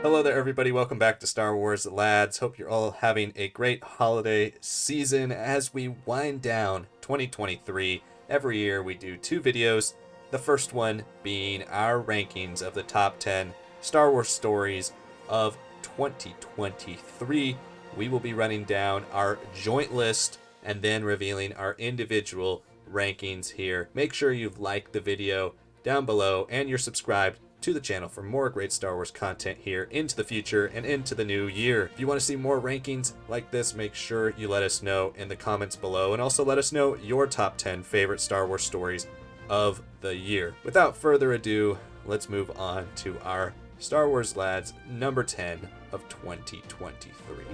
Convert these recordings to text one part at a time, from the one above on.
Hello there, everybody. Welcome back to Star Wars Lads. Hope you're all having a great holiday season as we wind down 2023. Every year we do two videos, the first one being our rankings of the top 10 Star Wars stories of 2023. We will be running down our joint list and then revealing our individual rankings here. Make sure you've liked the video down below and you're subscribed to the channel for more great Star Wars content here into the future and into the new year. If you want to see more rankings like this, make sure you let us know in the comments below, and also let us know your top 10 favorite Star Wars stories of the year. Without further ado, let's move on to our Star Wars Lads number 10 of 2023.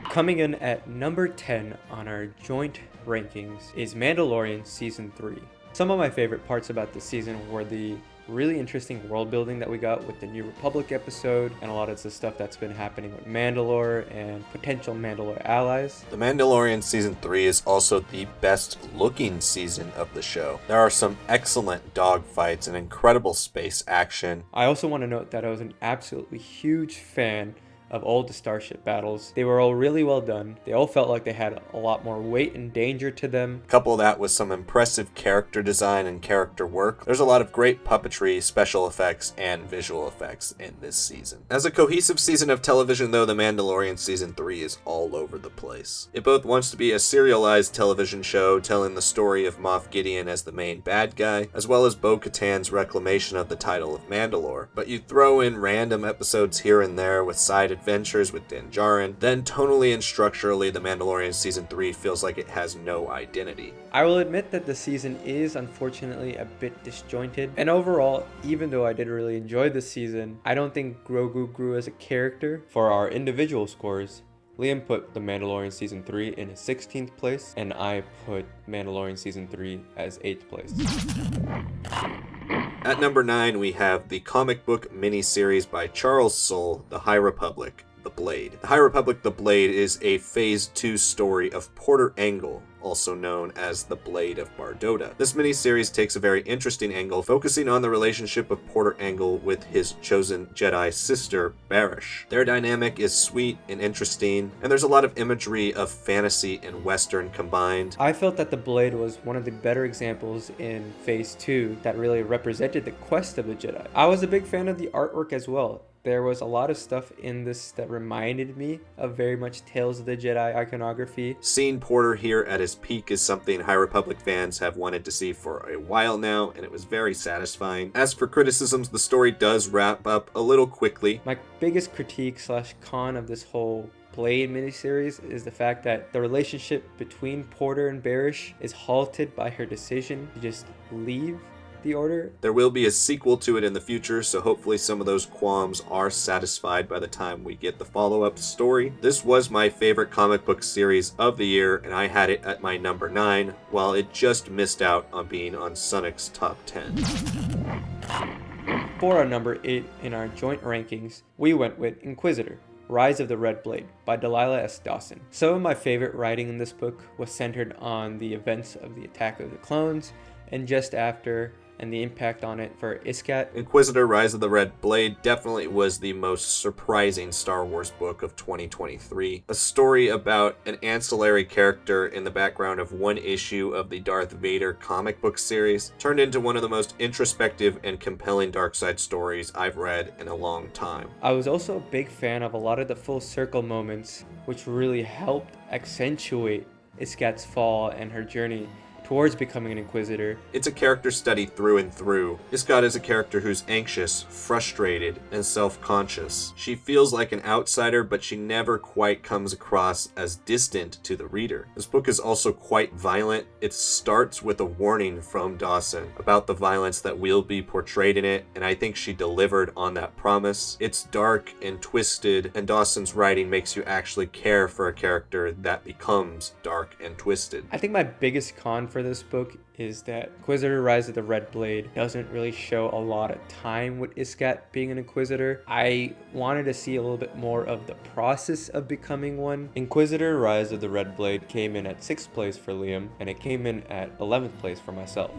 Coming in at number 10 on our joint rankings is Mandalorian Season 3. Some of my favorite parts about this season were the really interesting world building that we got with the New Republic episode and a lot of the stuff that's been happening with Mandalore and potential Mandalore allies. The Mandalorian Season 3 is also the best looking season of the show. There are some excellent dogfights and incredible space action. I also want to note that I was an absolutely huge fan of all the starship battles. They were all really well done. They all felt like they had a lot more weight and danger to them. Couple that with some impressive character design and character work. There's a lot of great puppetry, special effects, and visual effects in this season. As a cohesive season of television though, The Mandalorian Season 3 is all over the place. It both wants to be a serialized television show telling the story of Moff Gideon as the main bad guy, as well as Bo-Katan's reclamation of the title of Mandalore. But you throw in random episodes here and there with side adventures with Din Djarin, then tonally and structurally The Mandalorian Season 3 feels like it has no identity. I will admit that the season is unfortunately a bit disjointed, and overall, even though I did really enjoy this season, I don't think Grogu grew as a character. For our individual scores, Liam put The Mandalorian Season 3 in his 16th place, and I put Mandalorian Season 3 as 8th place. At number 9, we have the comic book miniseries by Charles Soule, The High Republic, The Blade. The High Republic, The Blade is a Phase 2 story of Porter Engle, also known as the Blade of Bardotta. This miniseries takes a very interesting angle, focusing on the relationship of Porter Engle with his chosen Jedi sister, Barish. Their dynamic is sweet and interesting, and there's a lot of imagery of fantasy and Western combined. I felt that The Blade was one of the better examples in Phase 2 that really represented the quest of the Jedi. I was a big fan of the artwork as well. There was a lot of stuff in this that reminded me of very much Tales of the Jedi iconography. Seeing Porter here at his peak is something High Republic fans have wanted to see for a while now, and it was very satisfying. As for criticisms, the story does wrap up a little quickly. My biggest critique / con of this whole Blade miniseries is the fact that the relationship between Porter and Barish is halted by her decision to just leave the Order. There will be a sequel to it in the future, so hopefully some of those qualms are satisfied by the time we get the follow-up story. This was my favorite comic book series of the year, and I had it at my number 9, while it just missed out on being on Sanak's top 10. For our number 8 in our joint rankings, we went with Inquisitor, Rise of the Red Blade by Delilah S. Dawson. Some of my favorite writing in this book was centered on the events of the Attack of the Clones and just after, and the impact on it for Iskat. Inquisitor Rise of the Red Blade definitely was the most surprising Star Wars book of 2023. A story about an ancillary character in the background of one issue of the Darth Vader comic book series turned into one of the most introspective and compelling darkside stories I've read in a long time. I was also a big fan of a lot of the full circle moments, which really helped accentuate Iskat's fall and her journey towards becoming an Inquisitor. It's a character study through and through. Iskat is a character who's anxious, frustrated, and self-conscious. She feels like an outsider, but she never quite comes across as distant to the reader. This book is also quite violent. It starts with a warning from Dawson about the violence that will be portrayed in it, and I think she delivered on that promise. It's dark and twisted, and Dawson's writing makes you actually care for a character that becomes dark and twisted. I think my biggest con for this book is that Inquisitor Rise of the Red Blade doesn't really show a lot of time with Iskat being an Inquisitor. I wanted to see a little bit more of the process of becoming one. Inquisitor Rise of the Red Blade came in at 6th place for Liam, and it came in at 11th place for myself.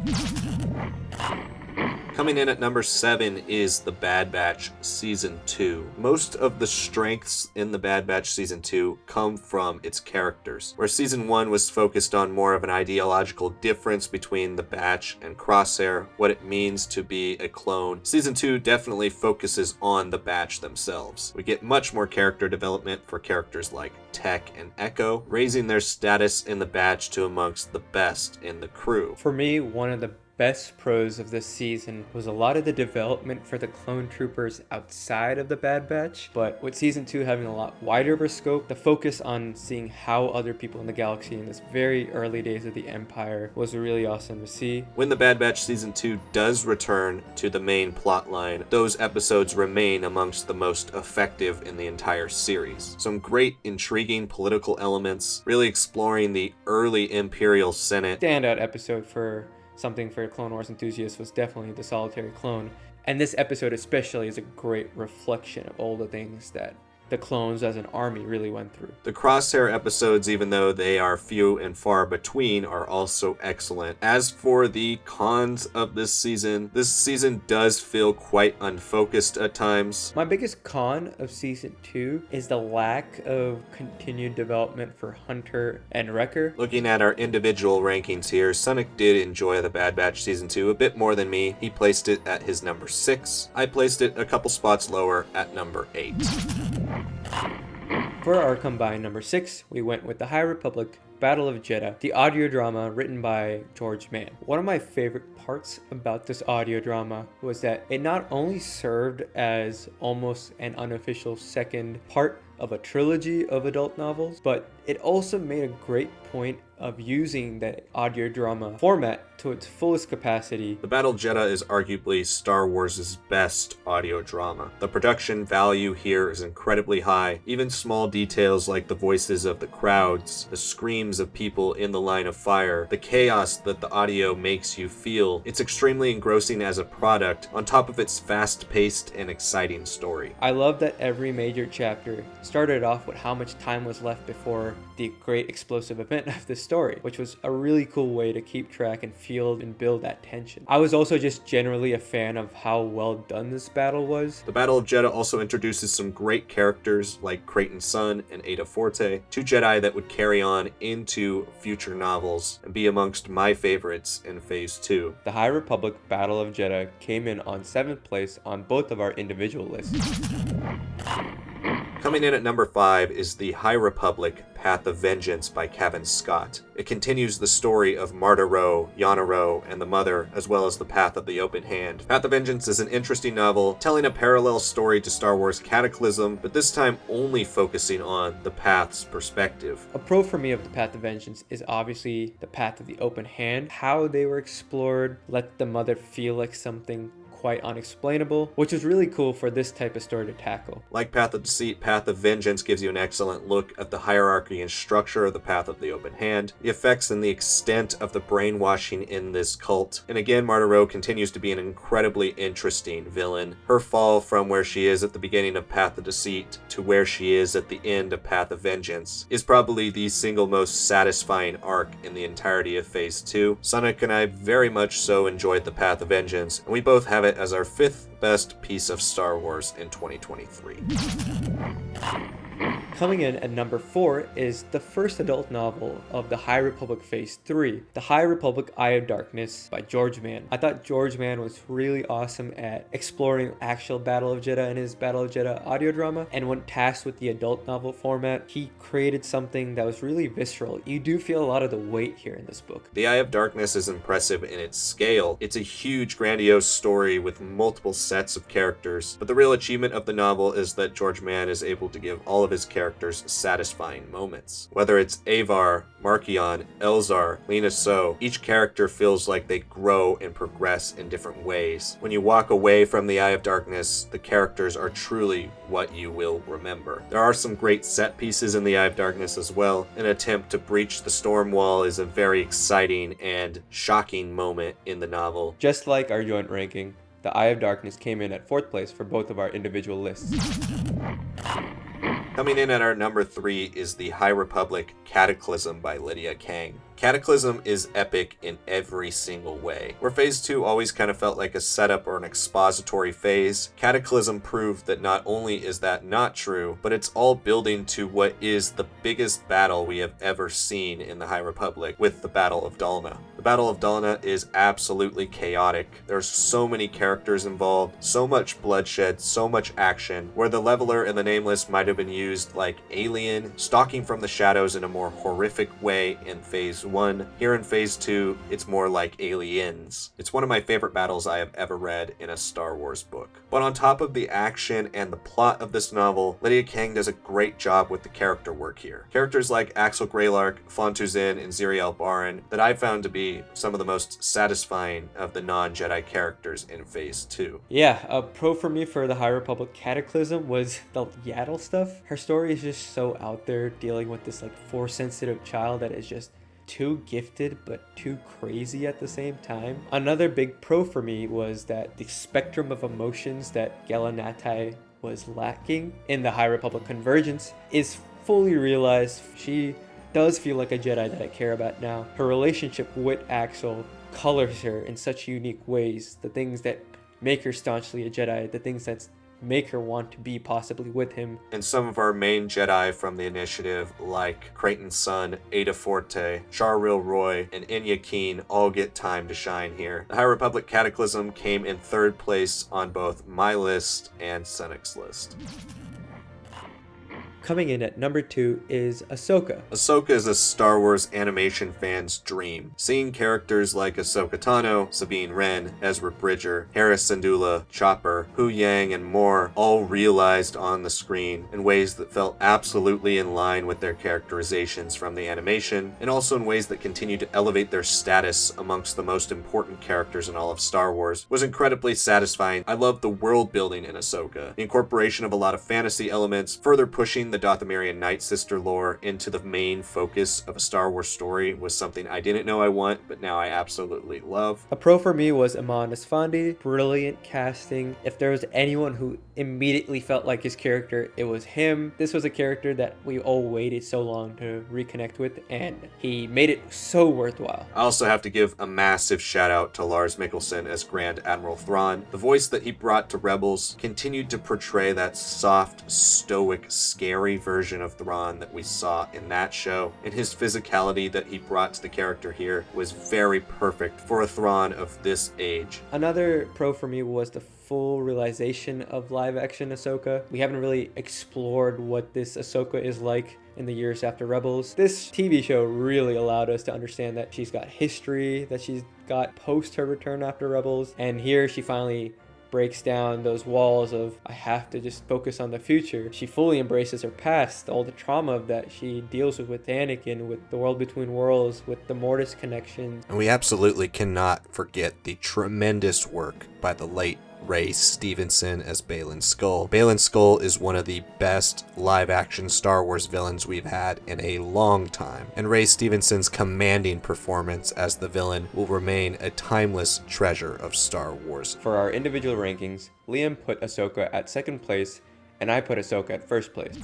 Coming in at number 7 is The Bad Batch Season 2. Most of the strengths in The Bad Batch Season 2 come from its characters. Where Season 1 was focused on more of an ideological difference between the Batch and Crosshair, what it means to be a clone, Season 2 definitely focuses on the Batch themselves. We get much more character development for characters like Tech and Echo, raising their status in the Batch to amongst the best in the crew. For me, one of the best pros of this season was a lot of the development for the clone troopers outside of the Bad Batch, but with season 2 having a lot wider of a scope, the focus on seeing how other people in the galaxy in this very early days of the Empire was really awesome to see. When the Bad Batch Season 2 does return to the main plotline, those episodes remain amongst the most effective in the entire series. Some great intriguing political elements, really exploring the early Imperial Senate. Standout episode for something for Clone Wars enthusiasts was definitely the solitary clone. And this episode especially is a great reflection of all the things that the clones as an army really went through. The Crosshair episodes, even though they are few and far between, are also excellent. As for the cons of this season does feel quite unfocused at times. My biggest con of season 2 is the lack of continued development for Hunter and Wrecker. Looking at our individual rankings here, Sanak did enjoy The Bad Batch Season 2 a bit more than me. He placed it at his number 6. I placed it a couple spots lower at number 8. For our combined number 6, we went with the High Republic Battle of Jedi, the audio drama written by George Mann. One of my favorite parts about this audio drama was that it not only served as almost an unofficial second part of a trilogy of adult novels, but it also made a great point of using the audio drama format to its fullest capacity. The Battle of Jedha is arguably Star Wars' best audio drama. The production value here is incredibly high. Even small details like the voices of the crowds, the screams of people in the line of fire, the chaos that the audio makes you feel, it's extremely engrossing as a product on top of its fast-paced and exciting story. I love that every major chapter started off with how much time was left before the great explosive event of the story, which was a really cool way to keep track and feel and build that tension. I was also just generally a fan of how well done this battle was. The Battle of Jedha also introduces some great characters like Creighton's son and Ada Forte, two Jedi that would carry on into future novels and be amongst my favorites in Phase 2. The High Republic Battle of Jedha came in on 7th place on both of our individual lists. Coming in at number 5 is The High Republic Path of Vengeance by Kevin Scott. It continues the story of Marta Rowe, Yana Rowe, and the Mother, as well as The Path of the Open Hand. Path of Vengeance is an interesting novel, telling a parallel story to Star Wars Cataclysm, but this time only focusing on the Path's perspective. A pro for me of The Path of Vengeance is obviously The Path of the Open Hand. How they were explored let the Mother feel like something quite unexplainable, which is really cool for this type of story to tackle. Like Path of Deceit, Path of Vengeance gives you an excellent look at the hierarchy and structure of the Path of the Open Hand, the effects and the extent of the brainwashing in this cult. And again, Marta Rowe continues to be an incredibly interesting villain. Her fall from where she is at the beginning of Path of Deceit to where she is at the end of Path of Vengeance is probably the single most satisfying arc in the entirety of Phase 2. Sanak and I very much so enjoyed the Path of Vengeance, and we both have it as our 5th best piece of Star Wars in 2023. Coming in at number 4 is the first adult novel of the High Republic Phase 3, The High Republic Eye of Darkness by George Mann. I thought George Mann was really awesome at exploring actual Battle of Jedha in his Battle of Jedha audio drama, and when tasked with the adult novel format, he created something that was really visceral. You do feel a lot of the weight here in this book. The Eye of Darkness is impressive in its scale. It's a huge, grandiose story with multiple sets of characters, but the real achievement of the novel is that George Mann is able to give all of his characters satisfying moments. Whether it's Avar, Markion, Elzar, Lena So, each character feels like they grow and progress in different ways. When you walk away from the Eye of Darkness, the characters are truly what you will remember. There are some great set pieces in the Eye of Darkness as well. An attempt to breach the storm wall is a very exciting and shocking moment in the novel. Just like our joint ranking, the Eye of Darkness came in at 4th place for both of our individual lists. Coming in at our number 3 is The High Republic Cataclysm by Lydia Kang. Cataclysm is epic in every single way. Where Phase 2 always kind of felt like a setup or an expository phase, Cataclysm proved that not only is that not true, but it's all building to what is the biggest battle we have ever seen in the High Republic with the Battle of Dalna. The Battle of Dalna is absolutely chaotic. There's so many characters involved, so much bloodshed, so much action, where the Leveler and the Nameless might have been used like Alien, stalking from the shadows in a more horrific way in Phase 1. Here in Phase 2, it's more like Aliens. It's one of my favorite battles I have ever read in a Star Wars book. But on top of the action and the plot of this novel, Lydia Kang does a great job with the character work here. Characters like Axel Greylark, Fontuzin, and Ziriel Barin that I found to be some of the most satisfying of the non-Jedi characters in Phase 2. Yeah, a pro for me for the High Republic Cataclysm was the Yaddle stuff. Her story is just so out there, dealing with this like Force-sensitive child that is just too gifted but too crazy at the same time. Another big pro for me was that the spectrum of emotions that Galanatai was lacking in the High Republic Convergence is fully realized. She does feel like a Jedi that I care about now. Her relationship with Axel colors her in such unique ways. The things that make her staunchly a Jedi, the things that make her want to be possibly with him. And some of our main Jedi from the initiative, like Creighton's son, Ada Forte, Sharril Roy, and Inya Keen, all get time to shine here. The High Republic Cataclysm came in 3rd place on both my list and Sanak's list. Coming in at number 2 is Ahsoka. Ahsoka is a Star Wars animation fan's dream. Seeing characters like Ahsoka Tano, Sabine Wren, Ezra Bridger, Hera Syndulla, Chopper, Hu Yang, and more all realized on the screen in ways that felt absolutely in line with their characterizations from the animation, and also in ways that continue to elevate their status amongst the most important characters in all of Star Wars was incredibly satisfying. I love the world building in Ahsoka, the incorporation of a lot of fantasy elements, further pushing the Dothamarian Night Sister lore into the main focus of a Star Wars story was something I didn't know I want, but now I absolutely love. A pro for me was Iman Esfandi. Brilliant casting. If there was anyone who immediately felt like his character, it was him. This was a character that we all waited so long to reconnect with, and he made it so worthwhile. I also have to give a massive shout out to Lars Mikkelsen as Grand Admiral Thrawn. The voice that he brought to Rebels continued to portray that soft, stoic, scary version of Thrawn that we saw in that show, and his physicality that he brought to the character here was very perfect for a Thrawn of this age. Another pro for me was the full realization of live action Ahsoka. We haven't really explored what this Ahsoka is like in the years after Rebels. This TV show really allowed us to understand that she's got history, that she's got post her return after Rebels, and here she finally breaks down those walls of I have to just focus on the future. She fully embraces her past, all the trauma that she deals with Anakin, with the World Between Worlds, with the Mortis connection. And we absolutely cannot forget the tremendous work by the late Ray Stevenson as Baylan Skoll. Baylan Skoll is one of the best live-action Star Wars villains we've had in a long time, and Ray Stevenson's commanding performance as the villain will remain a timeless treasure of Star Wars. For our individual rankings, Liam put Ahsoka at 2nd place, and I put Ahsoka at 1st place.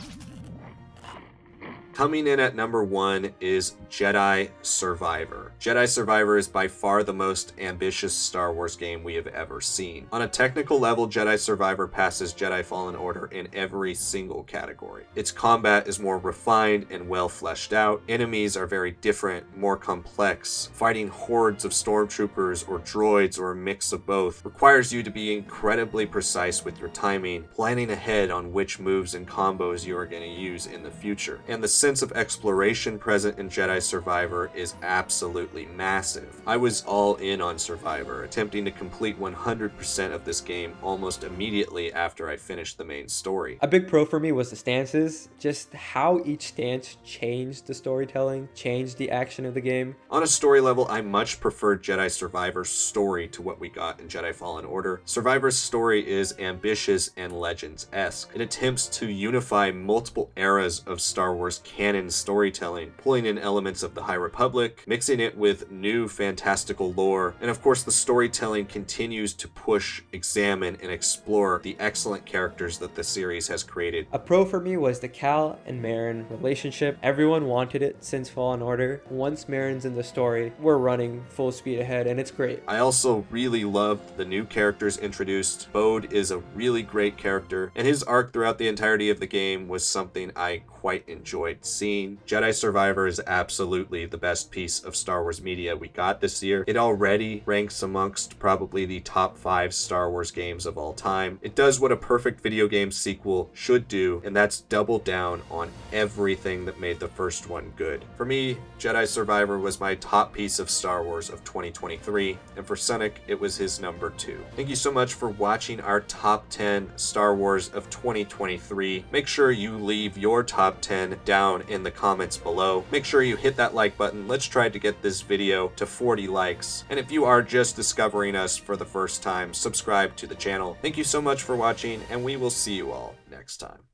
Coming in at number 1 is Jedi Survivor. Jedi Survivor is by far the most ambitious Star Wars game we have ever seen. On a technical level, Jedi Survivor passes Jedi Fallen Order in every single category. Its combat is more refined and well fleshed out. Enemies are very different, more complex. Fighting hordes of stormtroopers or droids or a mix of both requires you to be incredibly precise with your timing, planning ahead on which moves and combos you are going to use in the future. And the sense of exploration present in Jedi Survivor is absolutely massive. I was all in on Survivor, attempting to complete 100% of this game almost immediately after I finished the main story. A big pro for me was the stances, just how each stance changed the storytelling, changed the action of the game. On a story level, I much preferred Jedi Survivor's story to what we got in Jedi Fallen Order. Survivor's story is ambitious and Legends-esque. It attempts to unify multiple eras of Star Wars canon storytelling, pulling in elements of the High Republic, mixing it with new fantastical lore, and of course the storytelling continues to push, examine, and explore the excellent characters that the series has created. A pro for me was the Cal and Marin relationship. Everyone wanted it since Fallen Order. Once Marin's in the story, we're running full speed ahead, and it's great. I also really loved the new characters introduced. Bode is a really great character, and his arc throughout the entirety of the game was something I quite enjoyed seeing. Jedi Survivor is absolutely the best piece of Star Wars media we got this year. It already ranks amongst probably the top 5 Star Wars games of all time. It does what a perfect video game sequel should do, and that's double down on everything that made the first one good. For me, Jedi Survivor was my top piece of Star Wars of 2023, and for Sanak, it was his number 2. Thank you so much for watching our top 10 Star Wars of 2023. Make sure you leave your top 10 down in the comments below. Make sure you hit that like button. Let's try to get this video to 40 likes. And if you are just discovering us for the first time, subscribe to the channel. Thank you so much for watching, and we will see you all next time.